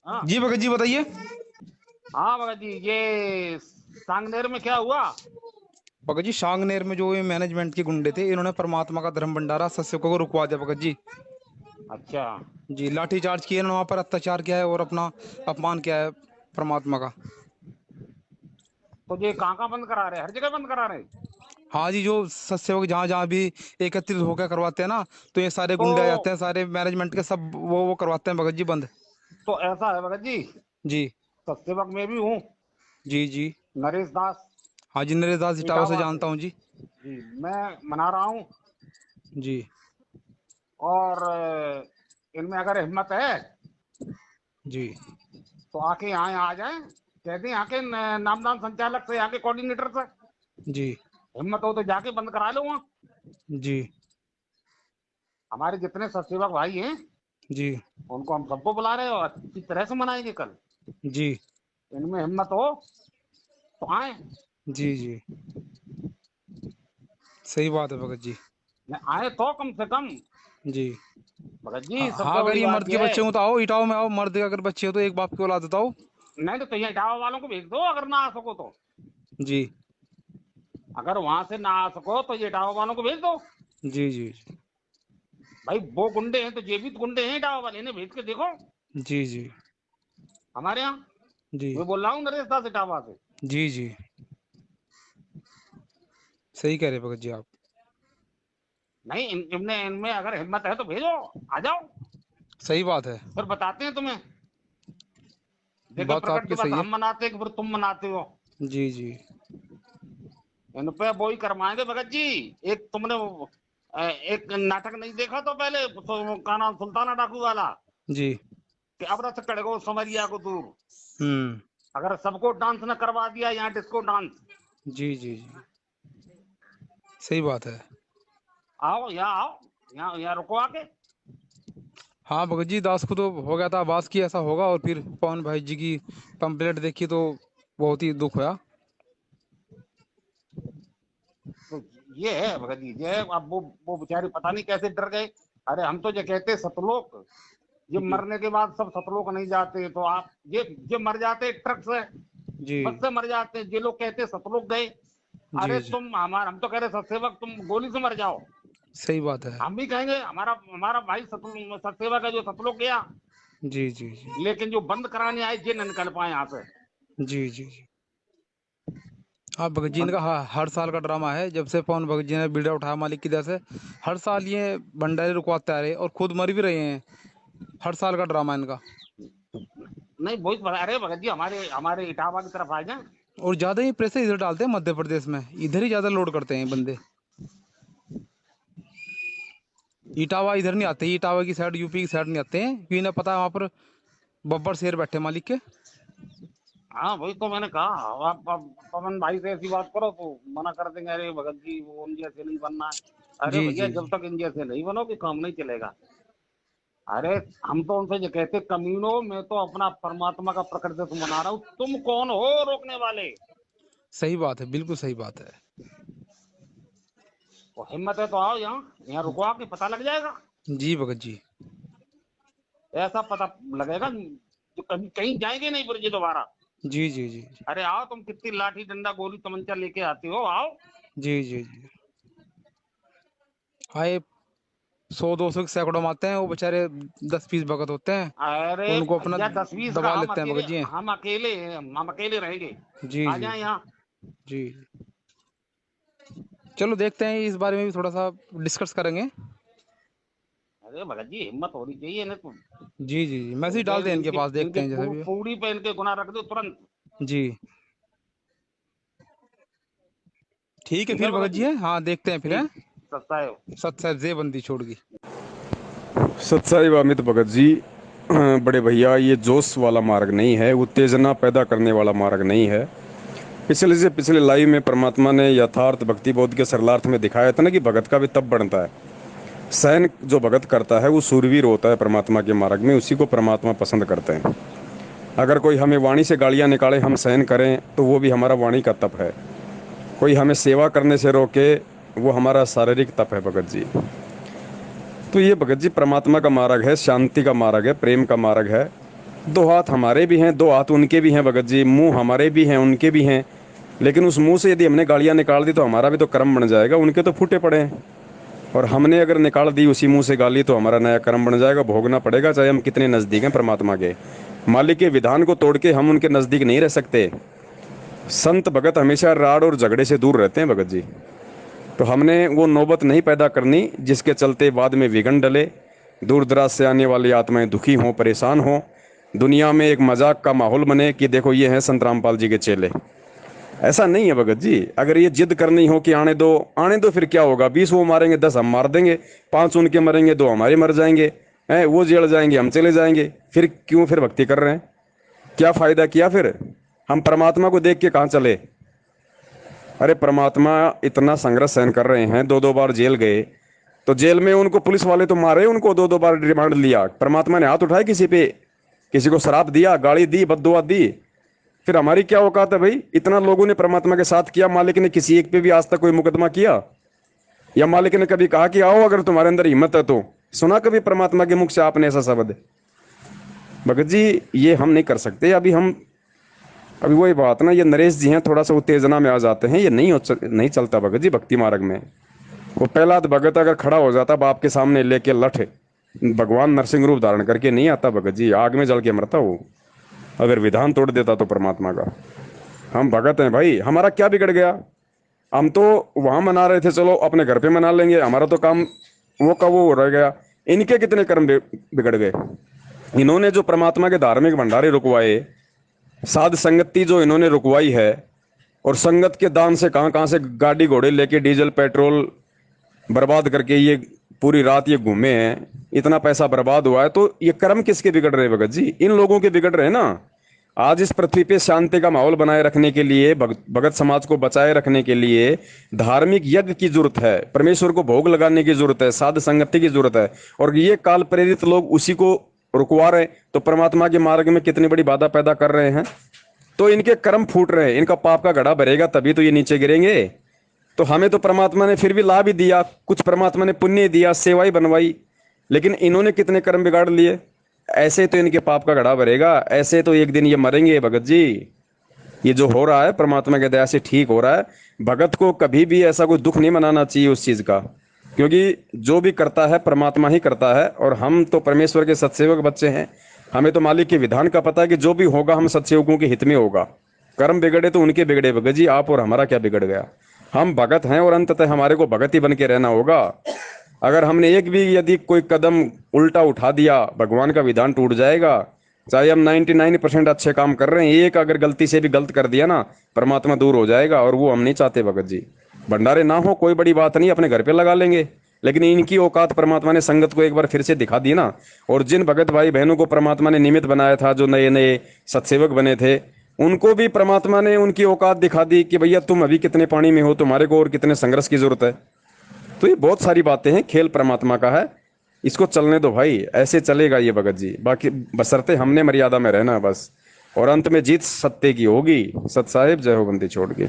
हाँ। जी भगत जी बताइए। हाँ भगत जी, ये सांगनेर में क्या हुआ? भगत जी सांगनेर में जो ये मैनेजमेंट के गुंडे थे, इन्होंने परमात्मा का धर्म भंडारा सत्संगों को रुकवा दिया भगत जी। अच्छा। जी लाठीचार्ज किए इन्होंने, वहाँ पर अत्याचार किया है और अपना अपमान किया है परमात्मा का। तो ये कहाँ बंद करा रहे? हर जगह बंद करा रहे? हाँ जी, जो सत्सेवक जहाँ जहाँ भी एकत्रित होकर करवाते हैं ना, तो ये सारे तो गुंडे आ जाते हैं, सारे मैनेजमेंट के सब वो करवाते हैं भगत जी बंद। ऐसा है भगत जी, जी सत्सेवक में भी हूँ, जी जी। नरेश दास हाँ जी, नरेश दास इटावा से इटावा से। जानता हूँ जी। जी, मैं मना रहा हूँ। जी और इनमें अगर हिम्मत है जी तो आके यहाँ आ जाए। कहते हैं यहाँ के नामदान संचालक से, यहाँ के कोऑर्डिनेटर से, जी हिम्मत हो तो जाके बंद करा लो वहाँ। जी हमारे जितने सत्सेवक भाई हैं जी उनको हम सबको बुला रहे हैं और अच्छी तरह से मनाएंगे कल। जी इनमें हिम्मत हो तो आए। जी जी। सही बात है भगत जी। आए तो कम से कम। जी भगत हाँ जी, हाँ, सबसे अगर बड़ी ये बात मर्द के यह है। बच्चे हो तो आओ इटाओ में आओ, मर्द के अगर बच्चे हो तो एक बाप की औलाद बताओ। नहीं तो यहाँ इटावा वालों को भेज दो, अगर ना आ सको तो। जी अगर वहां से ना आ सको तो ये इटावा वालों को भेज दो। जी जी भाई वो गुंडे हैं तो ये भी तो गुंडे हैं, इटावा वाले, इन्हें भेज के देखो जी जी हमारे यहाँ। जी मैं बोल रहा हूँ नरेश दास इटावा से। जी जी। सही कह रहे भगत जी आप। नहीं, इनमें इनमें अगर हिम्मत है तो भेजो, आ जाओ। सही बात है। फिर बताते हैं तुम्हें। देखो बात प्रकट आपकी दिवस सही है। हम मनाते हैं कि फिर तुम मनाते हो। जी जी इन पे वो ही करवाएंगे भगत जी। एक तुमने एक नाटक नहीं देखा तो पहले का नाम सुल्ताना डाकू वाला, जी। कि अब रथ कड़गो समरिया को दूर। हम्म। अगर सबको डांस न करवा दिया यहाँ डिस्को डांस। जी जी जी। सही बात है। आओ यहाँ, आओ यहाँ, यहाँ रुको आके। हाँ भगत जी, दास को तो हो गया था आवाज की ऐसा होगा, और फिर पवन भाई जी की पंपलेट देखी तो बहुत ही दुख हुआ। तो ये है भगत जी, ये है। अब वो बेचारे पता नहीं कैसे डर गए। अरे हम तो ये कहते सतलोक, ये जी मरने के बाद सब सतलोक नहीं जाते। तो आप ये मर जाते ट्रक से, जी बस से मर जाते। ये लोग कहते सतलोक गए। जी अरे जी। तुम हम तो कह रहे सतसेवक तुम गोली से मर जाओ। सही बात है। हम भी कहेंगे हमारा हमारा भाई सतसेवक है जो सतलोक गया। जी जी जी लेकिन जो बंद कराने आए ये न निकल पाए यहाँ से। जी जी जी। हाँ भगत जी, बंद। इनका हर साल का ड्रामा है, जब से पवन भगत जी ने बीड़ा उठाया मालिक की दया से। हर साल ये भंडारे रुकवाते आ रहे और खुद मर भी रहे हैं। हर साल का ड्रामा इनका। नहीं बहुत बड़ा। अरे भगत जी, हमारे हमारे इटावा की तरफ आ जाए। और ज्यादा ही प्रेशर इधर डालते हैं मध्य प्रदेश में, इधर ही ज्यादा लोड करते हैं ये बंदे। इटावा इधर नहीं आते, इटावा की साइड यूपी की साइड नहीं आते हैं, क्योंकि इन्हें पता है वहाँ पर बब्बर शेर बैठे मालिक के। हाँ वही तो मैंने कहा। आप पवन भाई से ऐसी बात करो तो मना कर देंगे, अरे भगत जी वो उन जैसे नहीं बनना है। अरे जी भैया, जी जब जी तक इन जैसे नहीं बनोगे काम नहीं चलेगा। अरे हम तो उनसे ये कहते, कमीनों में तो अपना परमात्मा का प्रकट दिवस मना रहा हूँ, तुम कौन हो रोकने वाले? सही बात है, बिल्कुल सही बात है। तो हिम्मत है तो आओ यहाँ, यहाँ रुको, आके पता लग जाएगा। जी भगत जी। ऐसा पता लगेगा जो कभी कहीं जाएंगे नहीं फिर ये दोबारा। जी जी जी अरे आओ, तुम कितनी लाठी डंडा गोली तमंचा लेके आते हो, आओ। जी जी जी। आए 100 200 के सैकड़ों में आते हैं, वो बेचारे 10 20 भगत होते हैं, अरे उनको अपना भैया, 10-20 का दबा हम लेते हैं अकेले, भगत जी। हम अकेले रहेंगे। जी आ जी जाए यहाँ। जी। चलो देखते हैं, इस बारे में भी थोड़ा सा डिस्कस करेंगे। अरे भगत जी, हिम्मत होनी चाहिए इन्हें तो। जी जी जी, मैसेज इनके डालते हैं इनके इनके पास, देखते इनके हैं जैसे भी। पूड़ी पे इनके गुना रख दो तुरंत। जी ठीक है ठीक है फिर भगत भगत जी जी। है, हाँ देखते हैं फिर हैं। ठीक। सत्ता है। सत साहब जेबंदी छोड़गी। सत्साई अमित भगत जी, बड़े भैया, ये जोश वाला मार्ग नहीं है, उत्तेजना पैदा करने वाला मार्ग नहीं है। पिछले से पिछले लाइव में परमात्मा ने यथार्थ भक्ति बोध के सरलार्थ में दिखाया था ना कि भगत का भी तब बढ़ता है। सहन जो भगत करता है वो सूरवीर होता है परमात्मा के मार्ग में, उसी को परमात्मा पसंद करते हैं। अगर कोई हमें वाणी से गालियाँ निकाले, हम सहन करें, तो वो भी हमारा वाणी का तप है। कोई हमें सेवा करने से रोके, वो हमारा शारीरिक तप है भगत जी। तो ये भगत जी परमात्मा का मार्ग है, शांति का मार्ग है, प्रेम का मार्ग है। दो हाथ हमारे भी हैं, दो हाथ उनके भी हैं भगत जी, मुंह हमारे भी हैं उनके भी हैं, लेकिन उस मुंह से यदि हमने गालियां निकाल दी तो हमारा भी तो कर्म बन जाएगा, उनके तो फूटे पड़े हैं। और हमने अगर निकाल दी उसी मुंह से गाली तो हमारा नया कर्म बन जाएगा, भोगना पड़ेगा, चाहे हम कितने नज़दीक हैं परमात्मा के। मालिक के विधान को तोड़ के हम उनके नज़दीक नहीं रह सकते। संत भगत हमेशा राड़ और झगड़े से दूर रहते हैं भगत जी। तो हमने वो नौबत नहीं पैदा करनी जिसके चलते बाद में विघन डले, दूर दराज से आने वाली आत्माएं दुखी हों, परेशान हों, दुनिया में एक मजाक का माहौल बने कि देखो ये हैं संत रामपाल जी के चेले। ऐसा नहीं है भगत जी। अगर ये जिद करनी हो कि आने दो, फिर क्या होगा? 20 वो मारेंगे, 10 हम मार देंगे, 5 उनके मरेंगे, 2 हमारे मर जाएंगे, हैं वो जेल जाएंगे, हम चले जाएंगे, फिर क्यों फिर भक्ति कर रहे हैं? क्या फायदा किया फिर? हम परमात्मा को देख के कहाँ चले? अरे परमात्मा इतना संघर्ष सहन कर रहे हैं, 2-2 बार जेल गए, तो जेल में उनको पुलिस वाले तो मारे, उनको 2-2 बार रिमांड लिया, परमात्मा ने हाथ उठाए किसी पे? किसी को शराब दिया, गाली दी, बद्दुआ दी? फिर हमारी क्या औकात है भाई? इतना लोगों ने परमात्मा के साथ किया, मालिक ने किसी एक पे भी आज तक कोई मुकदमा किया? या मालिक ने कभी कहा कि आओ अगर तुम्हारे अंदर हिम्मत है तो? सुना कभी परमात्मा के मुख से आपने ऐसा शब्द? भगत जी ये हम नहीं कर सकते। अभी वही बात ना, ये नरेश जी हैं थोड़ा सा उत्तेजना में आ जाते हैं, ये नहीं चलता भगत जी भक्ति मार्ग में। वो पहला भगत अगर खड़ा हो जाता बाप के सामने लेके लठ, भगवान नरसिंह रूप धारण करके नहीं आता भगत जी, आग में जल के मरता वो, अगर विधान तोड़ देता तो परमात्मा का। हम भगत हैं भाई, हमारा क्या बिगड़ गया? हम तो वहां मना रहे थे, चलो अपने घर पे मना लेंगे, हमारा तो काम वो का वो रह गया। इनके कितने कर्म बिगड़ गए? इन्होंने जो परमात्मा के धार्मिक भंडारे रुकवाए, साध संगति जो इन्होंने रुकवाई है, और संगत के दान से कहां कहां से गाड़ी घोड़े लेके डीजल पेट्रोल बर्बाद करके ये पूरी रात ये घूमे हैं, इतना पैसा बर्बाद हुआ है, तो ये कर्म किसके बिगड़ रहे हैं भगत जी? इन लोगों के बिगड़ रहे हैं ना। आज इस पृथ्वी पे शांति का माहौल बनाए रखने के लिए, भगत समाज को बचाए रखने के लिए धार्मिक यज्ञ की जरूरत है, परमेश्वर को भोग लगाने की जरूरत है, साध संगति की जरूरत है, और ये काल प्रेरित लोग उसी को रुकवा रहे हैं, तो परमात्मा के मार्ग में कितनी बड़ी बाधा पैदा कर रहे हैं। तो इनके कर्म फूट रहे हैं, इनका पाप का घड़ा भरेगा तभी तो ये नीचे गिरेंगे। तो हमें तो परमात्मा ने फिर भी लाभ ही दिया, कुछ परमात्मा ने पुण्य दिया, सेवाई बनवाई, लेकिन इन्होंने कितने कर्म बिगाड़ लिए। ऐसे तो इनके पाप का घड़ा भरेगा, ऐसे तो एक दिन ये मरेंगे भगत जी। ये जो हो रहा है परमात्मा के दया से ठीक हो रहा है। भगत को कभी भी ऐसा कोई दुख नहीं मनाना चाहिए उस चीज का, क्योंकि जो भी करता है परमात्मा ही करता है, और हम तो परमेश्वर के सत्सेवक बच्चे हैं। हमें तो मालिक के विधान का पता है कि जो भी होगा हम सत्सेवकों के हित में होगा। कर्म बिगड़े तो उनके बिगड़े भगत जी, आप और हमारा क्या बिगड़ गया? हम भगत हैं और अंततः हमारे को भगत ही बन के रहना होगा। अगर हमने एक भी यदि कोई कदम उल्टा उठा दिया, भगवान का विधान टूट जाएगा। चाहे हम 99% अच्छे काम कर रहे हैं, एक अगर गलती से भी गलत कर दिया ना, परमात्मा दूर हो जाएगा, और वो हम नहीं चाहते भगत जी। भंडारे ना हो कोई बड़ी बात नहीं, अपने घर पे लगा लेंगे, लेकिन इनकी औकात परमात्मा ने संगत को एक बार फिर से दिखा दी ना। और जिन भगत भाई बहनों को परमात्मा ने निमित्त बनाया था, जो नए नए सत्सेवक बने थे, उनको भी परमात्मा ने उनकी औकात दिखा दी कि भैया तुम अभी कितने पानी में हो, तुम्हारे को और कितने संघर्ष की जरूरत है। तो ये बहुत सारी बातें हैं, खेल परमात्मा का है, इसको चलने दो भाई, ऐसे चलेगा ये भगत जी। बाकी बशर्ते हमने मर्यादा में रहना बस, और अंत में जीत सत्य की होगी। सत साहिब जय हो बंदी छोड़ के।